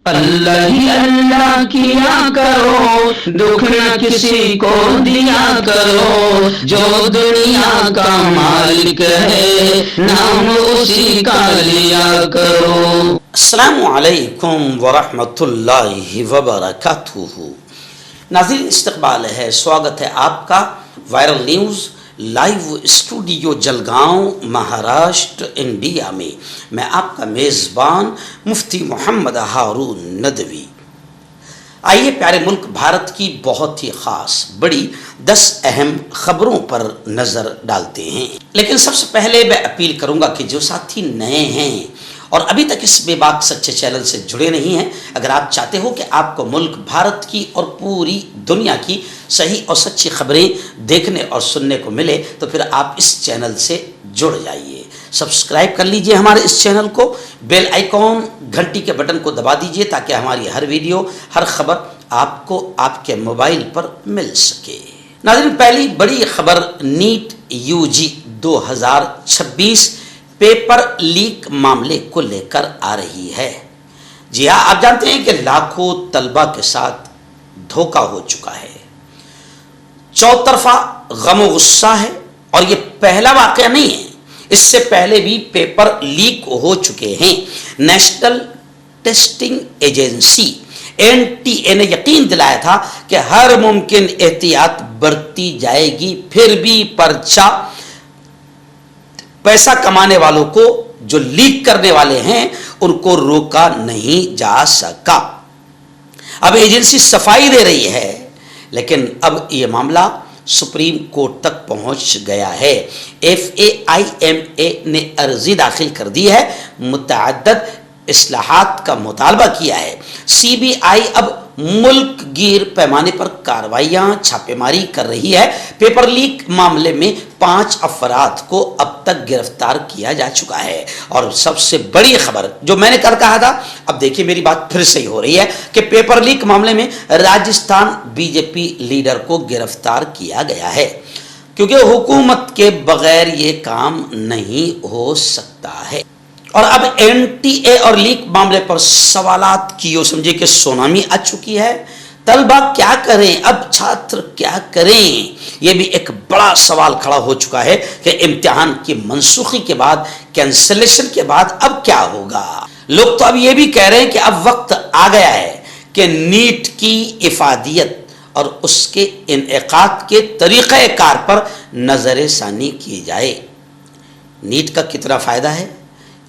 اللہ ہی اللہ کیا کرو، دکھ نہ کسی کو دیا کرو، جو دنیا کا مالک ہے نام اسی کا لیا کرو۔ السلام علیکم ورحمۃ اللہ وبرکاتہ۔ ناظرین، استقبال ہے، سواگت ہے آپ کا viral news live studio Jalgaon Maharashtra India میں۔ میں آپ کا میزبان مفتی محمد ہارون ندوی۔ آئیے پیارے ملک بھارت کی بہت ہی خاص بڑی 10 اہم خبروں پر نظر ڈالتے ہیں، لیکن سب سے پہلے میں اپیل کروں گا کہ جو ساتھی نئے ہیں اور ابھی تک اس بے باک سچے چینل سے جڑے نہیں ہیں، اگر آپ چاہتے ہو کہ آپ کو ملک بھارت کی اور پوری دنیا کی صحیح اور سچی خبریں دیکھنے اور سننے کو ملے تو پھر آپ اس چینل سے جڑ جائیے۔ سبسکرائب کر لیجئے ہمارے اس چینل کو، بیل آئیکن گھنٹی کے بٹن کو دبا دیجئے تاکہ ہماری ہر ویڈیو، ہر خبر آپ کو آپ کے موبائل پر مل سکے۔ ناظرین، پہلی بڑی خبر نیٹ UG 2026 پیپر لیک معاملے کو لے کر آ رہی ہے۔ جی ہاں، آپ جانتے ہیں کہ لاکھوں طلبہ کے ساتھ دھوکہ ہو چکا ہے، چوطرفہ غم و غصہ ہے، اور یہ پہلا واقعہ نہیں ہے، اس سے پہلے بھی پیپر لیک ہو چکے ہیں۔ نیشنل ٹیسٹنگ ایجنسی NTA نے یقین دلایا تھا کہ ہر ممکن احتیاط برتی جائے گی، پھر بھی پیسہ کمانے والوں کو، جو لیک کرنے والے ہیں، ان کو روکا نہیں جا سکا۔ اب ایجنسی صفائی دے رہی ہے، لیکن اب یہ معاملہ سپریم کورٹ تک پہنچ گیا ہے۔ FAIMA نے عرضی داخل کر دی ہے، متعدد اصلاحات کا مطالبہ کیا ہے۔ CBI اب ملک گیر پیمانے پر کارروائیاں، چھاپے ماری کر رہی ہے۔ پیپر لیک معاملے میں 5 افراد کو اب تک گرفتار کیا جا چکا ہے، اور سب سے بڑی خبر جو میں نے کل کہا تھا، اب دیکھیے میری بات پھر سے ہو رہی ہے کہ پیپر لیک معاملے میں راجستھان BJP لیڈر کو گرفتار کیا گیا ہے، کیونکہ حکومت کے بغیر یہ کام نہیں ہو سکتا ہے۔ اور اب NTA اور لیک معاملے پر سوالات کی یوں سمجھے کہ سونامی آ چکی ہے۔ طلبہ کیا کریں، اب چھاتر کیا کریں، یہ بھی ایک بڑا سوال کھڑا ہو چکا ہے کہ امتحان کی منسوخی کے بعد، کینسلیشن کے بعد اب کیا ہوگا۔ لوگ تو اب یہ بھی کہہ رہے ہیں کہ اب وقت آ گیا ہے کہ نیٹ کی افادیت اور اس کے انعقاد کے طریقہ کار پر نظر ثانی کی جائے۔ نیٹ کا کتنا فائدہ ہے،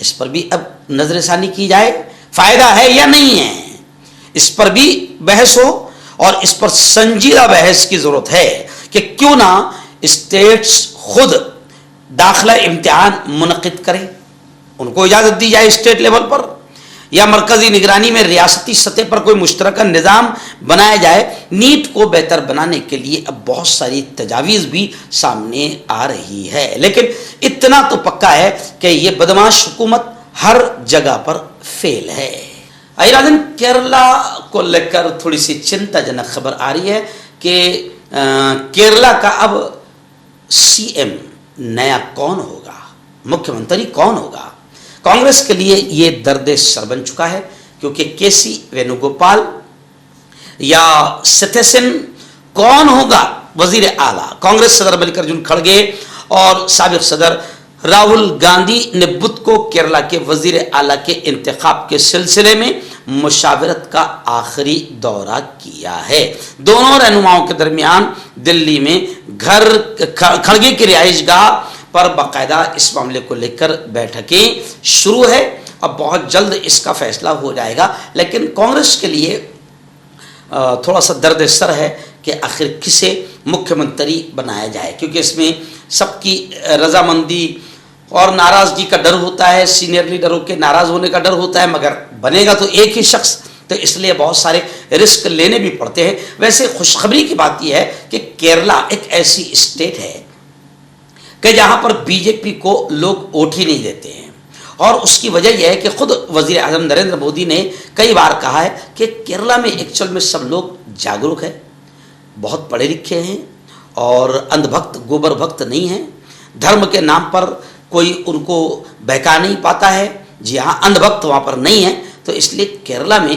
اس پر بھی اب نظر ثانی کی جائے، فائدہ ہے یا نہیں ہے، اس پر بھی بحث ہو، اور اس پر سنجیدہ بحث کی ضرورت ہے کہ کیوں نہ اسٹیٹس خود داخلہ امتحان منعقد کریں، ان کو اجازت دی جائے اسٹیٹ لیول پر، یا مرکزی نگرانی میں ریاستی سطح پر کوئی مشترکہ نظام بنایا جائے۔ نیٹ کو بہتر بنانے کے لیے اب بہت ساری تجاویز بھی سامنے آ رہی ہے، لیکن اتنا تو پکا ہے کہ یہ بدمعاش حکومت ہر جگہ پر فیل ہے۔ ایران کیرلا کو لے کر تھوڑی سی چنتا جنک خبر آ رہی ہے کہ کیرلا کا اب CM نیا کون ہوگا، مکھیہ منتری کون ہوگا۔ کانگریس کے لیے یہ درد سر بن چکا ہے، کیونکہ KC وینوگوپال یا ستھیسن کون ہوگا وزیر اعلیٰ۔ کانگریس صدر ملکارجن کھڑگے اور سابق صدر راہل گاندھی نے بدھ کو کیرلا کے وزیر اعلیٰ کے انتخاب کے سلسلے میں مشاورت کا آخری دورہ کیا ہے۔ دونوں رہنماؤں کے درمیان دلی میں کھڑگے کی رہائش گاہ پر باقاعدہ اس معاملے کو لے کر بیٹھکیں شروع ہے، اب بہت جلد اس کا فیصلہ ہو جائے گا، لیکن کانگریس کے لیے تھوڑا سا درد سر ہے کہ آخر کسے مکھیہ منتری بنایا جائے، کیونکہ اس میں سب کی رضامندی اور ناراضگی کا ڈر ہوتا ہے، سینئر لیڈروں کے ناراض ہونے کا ڈر ہوتا ہے، مگر بنے گا تو ایک ہی شخص، تو اس لیے بہت سارے رسک لینے بھی پڑتے ہیں۔ ویسے خوشخبری کی بات یہ ہے کہ کیرلا ایک ایسی اسٹیٹ ہے کہ جہاں پر BJP کو لوگ ووٹ ہی نہیں دیتے ہیں، اور اس کی وجہ یہ ہے کہ خود وزیر اعظم نریندر مودی نے کئی بار کہا ہے کہ کیرلا میں ایکچوئل میں سب لوگ جاگروک ہیں، بہت پڑھے لکھے ہیں، اور اندھ بھکت گوبر بھکت نہیں ہیں، دھرم کے نام پر کوئی ان کو بہکا نہیں پاتا ہے۔ جی ہاں، اندھ بھکت وہاں پر نہیں ہے، تو اس لیے کیرلا میں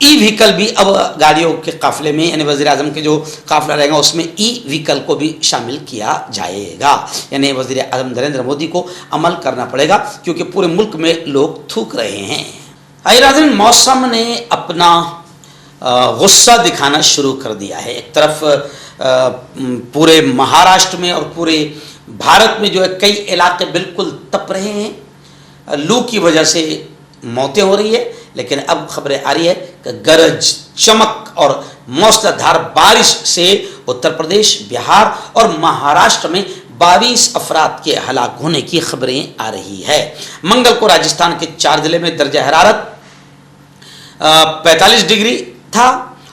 ای وہیکل بھی اب گاڑیوں کے قافلے میں یعنی وزیر اعظم کے جو قافلہ رہے گا اس میں ای وہیکل کو بھی شامل کیا جائے گا. یعنی وزیر اعظم نریندر مودی کو عمل کرنا پڑے گا کیونکہ پورے ملک میں لوگ تھوک رہے ہیں. ناظرین موسم نے اپنا غصہ دکھانا شروع کر دیا ہے. ایک طرف پورے مہاراشٹر میں اور پورے بھارت میں جو ہے کئی علاقے بالکل تپ رہے ہیں, لو کی وجہ سے موتیں ہو رہی ہے, لیکن اب خبریں آ رہی ہے کہ گرج چمک اور موسلا دھار بارش سے اتر پردیش, بہار اور مہاراشٹر میں 22 افراد کے ہلاک ہونے کی خبریں آ رہی ہے. منگل کو راجستھان کے 4 ضلع میں درجہ حرارت 45 ڈگری تھا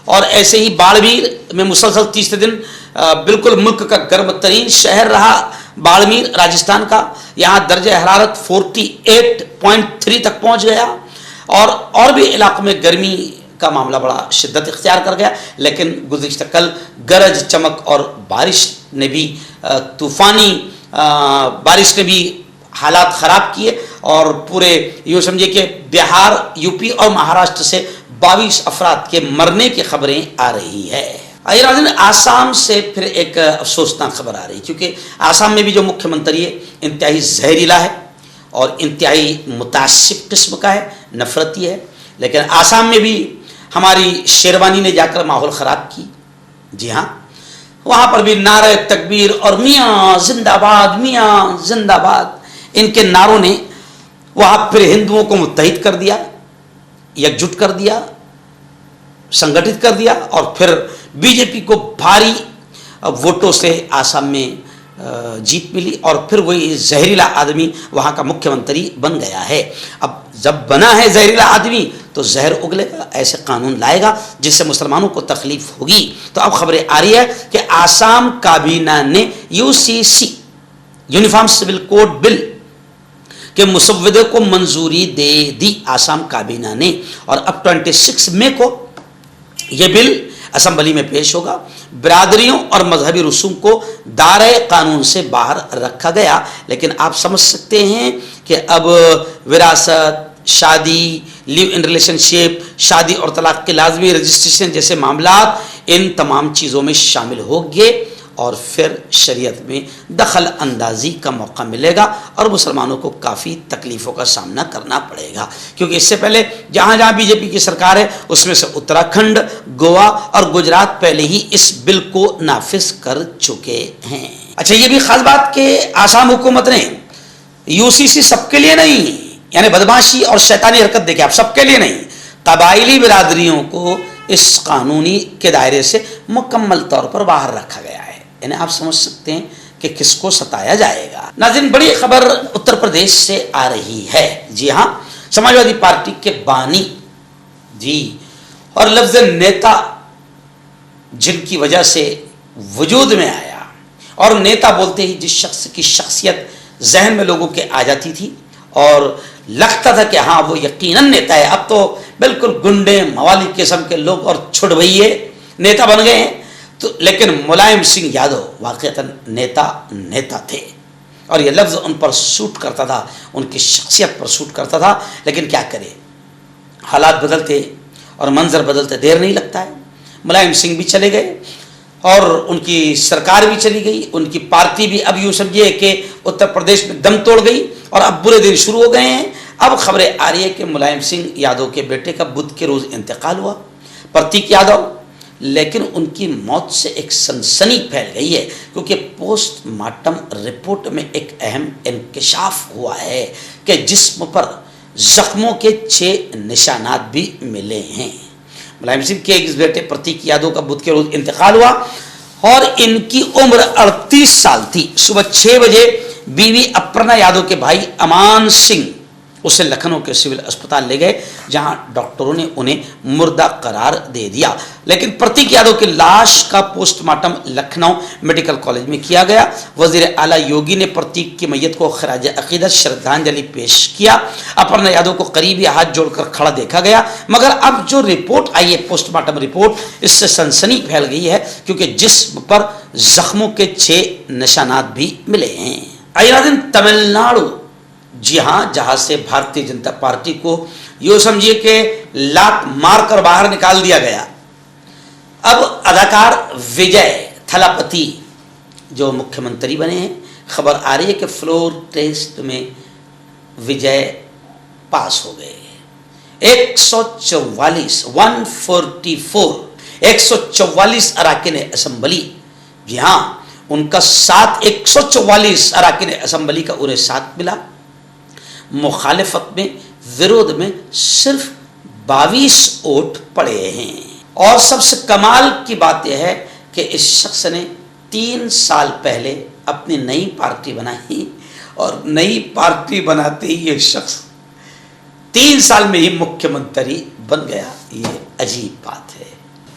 اور ایسے ہی باڑمیر میں مسلسل تیسرے دن بالکل ملک کا گرم ترین شہر رہا باڑمیر راجستھان کا. یہاں درجہ حرارت 48.3 تک پہنچ گیا اور بھی علاقوں میں گرمی کا معاملہ بڑا شدت اختیار کر گیا. لیکن گزشتہ کل گرج چمک اور بارش نے بھی طوفانی بارش نے بھی حالات خراب کیے اور پورے یوں سمجھے کہ بہار, یو پی اور مہاراشٹر سے 22 افراد کے مرنے کی خبریں آ رہی ہے. آسام سے پھر ایک افسوسناک خبر آ رہی کیونکہ آسام میں بھی جو مکھیہ منتری ہے انتہائی زہریلا ہے اور انتہائی متعصب قسم کا ہے, نفرتی ہے. لیکن آسام میں بھی ہماری شیروانی نے جا کر ماحول خراب کی. جی ہاں, وہاں پر بھی نعرہ تکبیر اور میاں زندہ باد, میاں زندہ باد, ان کے نعروں نے وہاں پھر ہندوؤں کو متحد کر دیا, یکجٹ کر دیا, سنگٹھت کر دیا اور پھر بی جے پی کو بھاری ووٹوں سے آسام میں جیت ملی اور پھر وہی زہریلا آدمی وہاں کا مکھیہ منتری بن گیا ہے. اب جب بنا ہے زہریلا آدمی تو زہر اگلے گا, ایسے قانون لائے گا جس سے مسلمانوں کو تکلیف ہوگی. تو اب خبریں آ رہی ہے کہ آسام کابینہ نے UCC یونیفارم سول کوڈ بل کے مسودے کو منظوری دے دی. آسام کابینہ نے, اور اب 26 مئی کو یہ بل اسمبلی میں پیش ہوگا. برادریوں اور مذہبی رسوم کو دائرۂ قانون سے باہر رکھا گیا. لیکن آپ سمجھ سکتے ہیں کہ اب وراثت, شادی, لیو ان ریلیشن شپ, شادی اور طلاق کے لازمی رجسٹریشن جیسے معاملات ان تمام چیزوں میں شامل ہوں گے اور پھر شریعت میں دخل اندازی کا موقع ملے گا اور مسلمانوں کو کافی تکلیفوں کا سامنا کرنا پڑے گا. کیونکہ اس سے پہلے جہاں جہاں بی جے پی کی سرکار ہے اس میں سے اتراکھنڈ, گوا اور گجرات پہلے ہی اس بل کو نافذ کر چکے ہیں. اچھا, یہ بھی خاص بات کہ آسام حکومت نے UCC سب کے لیے نہیں, یعنی بدماشی اور شیطانی حرکت دیکھیں آپ, سب کے لیے نہیں, قبائلی برادریوں کو اس قانونی کے دائرے سے مکمل طور پر باہر رکھا گیا ہے. یعنی آپ سمجھ سکتے ہیں کہ کس کو ستایا جائے گا. ناظرین, بڑی خبر اتر پردیش سے آ رہی ہے. جی ہاں, سماجوادی پارٹی کے بانی جی اور لفظ نیتا جن کی وجہ سے وجود میں آیا, اور نیتا بولتے ہی جس شخص کی شخصیت ذہن میں لوگوں کے آ جاتی تھی اور لگتا تھا کہ ہاں وہ یقیناً نیتا ہے, اب تو بالکل گنڈے موالی قسم کے لوگ اور چھڑوئیے نیتا بن گئے ہیں. تو لیکن ملائم سنگھ یادو واقعتاً نیتا تھے اور یہ لفظ ان پر سوٹ کرتا تھا, ان کی شخصیت پر سوٹ کرتا تھا. لیکن کیا کرے, حالات بدلتے اور منظر بدلتے دیر نہیں لگتا ہے. ملائم سنگھ بھی چلے گئے اور ان کی سرکار بھی چلی گئی, ان کی پارٹی بھی اب یوں سمجھیے کہ اتر پردیش میں دم توڑ گئی اور اب برے دن شروع ہو گئے ہیں. اب خبریں آ رہی ہے کہ ملائم سنگھ یادو کے بیٹے کا بدھ کے روز انتقال ہوا, پرتیک یادو. لیکن ان کی موت سے ایک سنسنی پھیل گئی ہے کیونکہ پوسٹ مارٹم رپورٹ میں ایک اہم انکشاف ہوا ہے کہ جسم پر زخموں کے 6 نشانات بھی ملے ہیں. ملائم سنگھ کے ایک بیٹے پرتیک یادو کا بدھ کے روز انتقال ہوا اور ان کی عمر 38 سال تھی. صبح 6 بجے بیوی اپرنا یادو کے بھائی امان سنگھ اسے لکھنؤ کے سول اسپتال لے گئے جہاں ڈاکٹروں نے انہیں مردہ قرار دے دیا. لیکن پرتیک یادو کی لاش کا post mortem Lucknow medical college میں کیا گیا. وزیر اعلیٰ یوگی نے پرتیک کی میت کو خراج عقیدت شردھانجلی پیش کیا. اپرنا یادو کو قریبی ہاتھ جوڑ کر کھڑا دیکھا گیا. مگر اب جو رپورٹ آئی ہے پوسٹ مارٹم رپورٹ, اس سے سنسنی پھیل گئی ہے کیونکہ جسم پر زخموں کے 6 نشانات بھی ملے ہیں. تمل ناڈو جی ہاں، جہاں سے بھارتیہ جنتا پارٹی کو یوں سمجھیے کہ لات مار کر باہر نکال دیا گیا۔ اب اداکار وجے تھلاپتی جو مکھیہ منتری بنے ہیں، خبر آ رہی ہے کہ فلور ٹیسٹ میں وجے پاس ہو گئے۔ 144 اراکین اسمبلی، جی ہاں ان کا ساتھ 144 اراکین اسمبلی کا انہیں ساتھ ملا۔ مخالفت میں، ورودھ میں صرف 22 ووٹ پڑے ہیں۔ اور سب سے کمال کی بات یہ ہے کہ اس شخص نے 3 سال پہلے اپنی نئی پارٹی بنائی اور نئی پارٹی بناتے ہی یہ شخص 3 سال میں ہی مکھیہ منتری بن گیا۔ یہ عجیب بات ہے۔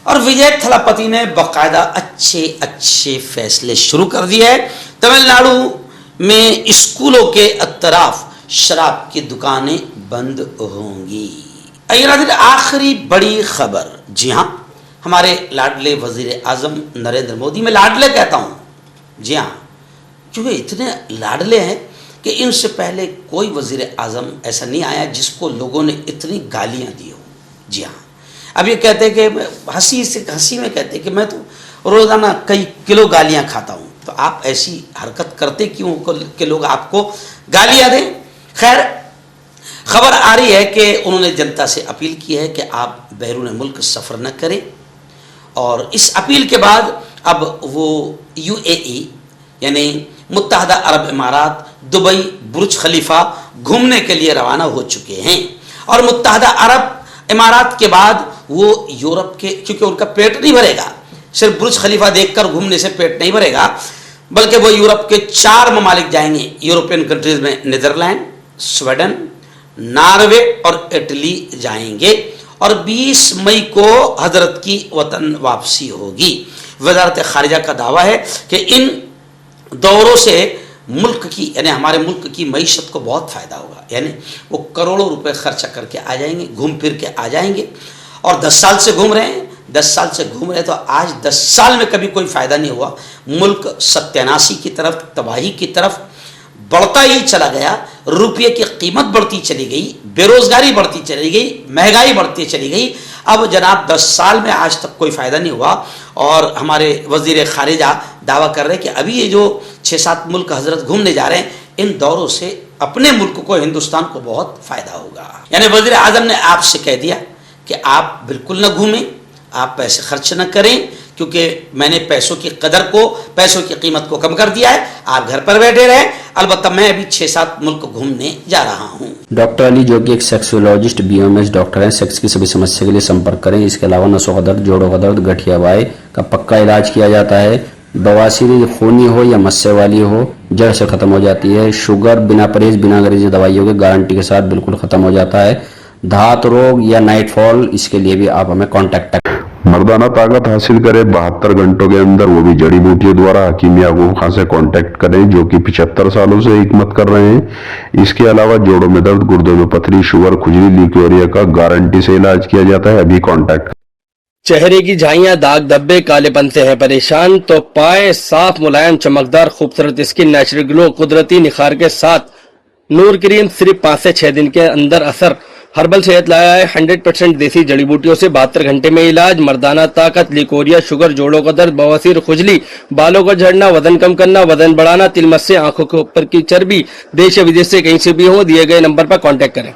اور وجے تھلاپتی نے باقاعدہ اچھے فیصلے شروع کر دیے ہیں۔ تمل ناڈو میں اسکولوں کے اطراف شراب کی دکانیں بند ہوں گی۔ آخری بڑی خبر، جی ہاں ہمارے لاڈلے وزیر اعظم نریندر مودی، میں لاڈلے کہتا ہوں، جی ہاں کیونکہ اتنے لاڈلے ہیں کہ ان سے پہلے کوئی وزیر اعظم ایسا نہیں آیا جس کو لوگوں نے اتنی گالیاں دی ہوں۔ جی ہاں، اب یہ کہتے ہیں کہ ہنسی میں کہتے ہیں کہ میں تو روزانہ کئی کلو گالیاں کھاتا ہوں، تو آپ ایسی حرکت کرتے کیوں کہ لوگ آپ کو گالیاں دیں؟ خیر، خبر آ رہی ہے کہ انہوں نے جنتا سے اپیل کی ہے کہ آپ بیرون ملک سفر نہ کریں، اور اس اپیل کے بعد اب وہ UAE یعنی متحدہ عرب امارات، دبئی، برج خلیفہ گھومنے کے لیے روانہ ہو چکے ہیں۔ اور متحدہ عرب امارات کے بعد وہ یورپ کے، کیونکہ ان کا پیٹ نہیں بھرے گا، صرف برج خلیفہ دیکھ کر گھومنے سے پیٹ نہیں بھرے گا، بلکہ وہ یورپ کے 4 ممالک جائیں گے، یورپین کنٹریز میں نیدرلینڈ، سویڈن، ناروے اور اٹلی جائیں گے، اور 20 مئی کو حضرت کی وطن واپسی ہوگی۔ وزارت خارجہ کا دعویٰ ہے کہ ان دوروں سے ملک کی، یعنی ہمارے ملک کی معیشت کو بہت فائدہ ہوگا، یعنی وہ کروڑوں روپے خرچہ کر کے آ جائیں گے، گھوم پھر کے آ جائیں گے۔ اور 10 سال سے گھوم رہے ہیں، 10 سال سے گھوم رہے تو آج 10 سال میں کبھی کوئی فائدہ نہیں ہوا، ملک ستیاناسی کی طرف، تباہی کی طرف بڑھتا ہی چلا گیا، روپے کی قیمت بڑھتی چلی گئی، بے روزگاری بڑھتی چلی گئی، مہنگائی بڑھتی چلی گئی۔ اب جناب 10 سال میں آج تک کوئی فائدہ نہیں ہوا، اور ہمارے وزیر خارجہ دعویٰ کر رہے ہیں کہ ابھی یہ جو 6-7 ملک حضرت گھومنے جا رہے ہیں، ان دوروں سے اپنے ملک کو، ہندوستان کو بہت فائدہ ہوگا۔ یعنی وزیر اعظم نے آپ سے کہہ دیا کہ آپ بالکل نہ گھومیں، آپ پیسے خرچ نہ کریں، کیونکہ میں نے پیسوں کی قدر کو، پیسوں کی قیمت کو کم کر دیا ہے، آپ گھر پر بیٹھے رہیں، البتہ میں ابھی 6-7 ملک گھومنے جا رہا ہوں۔ ڈاکٹر علی جو کہ ایک سیکسولوجسٹ BOMS ڈاکٹر ہیں، سیکس کی سبھی سمسیا کے لیے سمپرک کریں۔ اس کے علاوہ نسوں کا درد، جوڑوں کا درد، گٹھیا وائے کا پکا علاج کیا جاتا ہے۔ بواسیر خونی ہو یا مسے والی ہو، جڑ سے ختم ہو جاتی ہے۔ شوگر بنا پرہیز، بنا گریزی دوائیوں کے گارنٹی کے ساتھ بالکل ختم ہو جاتا ہے۔ دھات روگ یا نائٹ فال، اس کے لیے بھی آپ ہمیں کانٹیکٹ کریں۔ مردانہ طاقت حاصل کرے 72 گھنٹوں کے اندر، وہ بھی جڑی بوٹیوں دوارا، حکیم یعقوب خان سے کانٹیکٹ کریں جو کہ 75 سالوں سے حکمت کر رہے ہیں۔ اس کے علاوہ جوڑوں میں درد، گردوں میں پتھری، شوگر، کھجلی، لیکوریا کا گارنٹی سے علاج کیا جاتا ہے، ابھی کانٹیکٹ کریں۔ چہرے کی جھائیاں، داغ دھبے، کالے پن سے ہے پریشان تو پائے صاف، ملائم، چمکدار، خوبصورت اسکن، نیچرل گلو، قدرتی نکھار کے ساتھ نور کریم صرف 5 سے 6 دن کے اندر اثر۔ ہربل صحت لایا ہے 100% دیسی جڑی بوٹیوں سے 72 گھنٹے میں علاج۔ مردانہ طاقت، لیکوریا، شوگر، جوڑوں کا درد، بواسیر، کھجلی، بالوں کا جھڑنا، وزن کم کرنا، وزن بڑھانا، تل مس سے، آنکھوں کے اوپر کی چربی، دیش یا ودیش سے کہیں سے بھی ہو، دیے گئے نمبر پر کانٹیکٹ کریں۔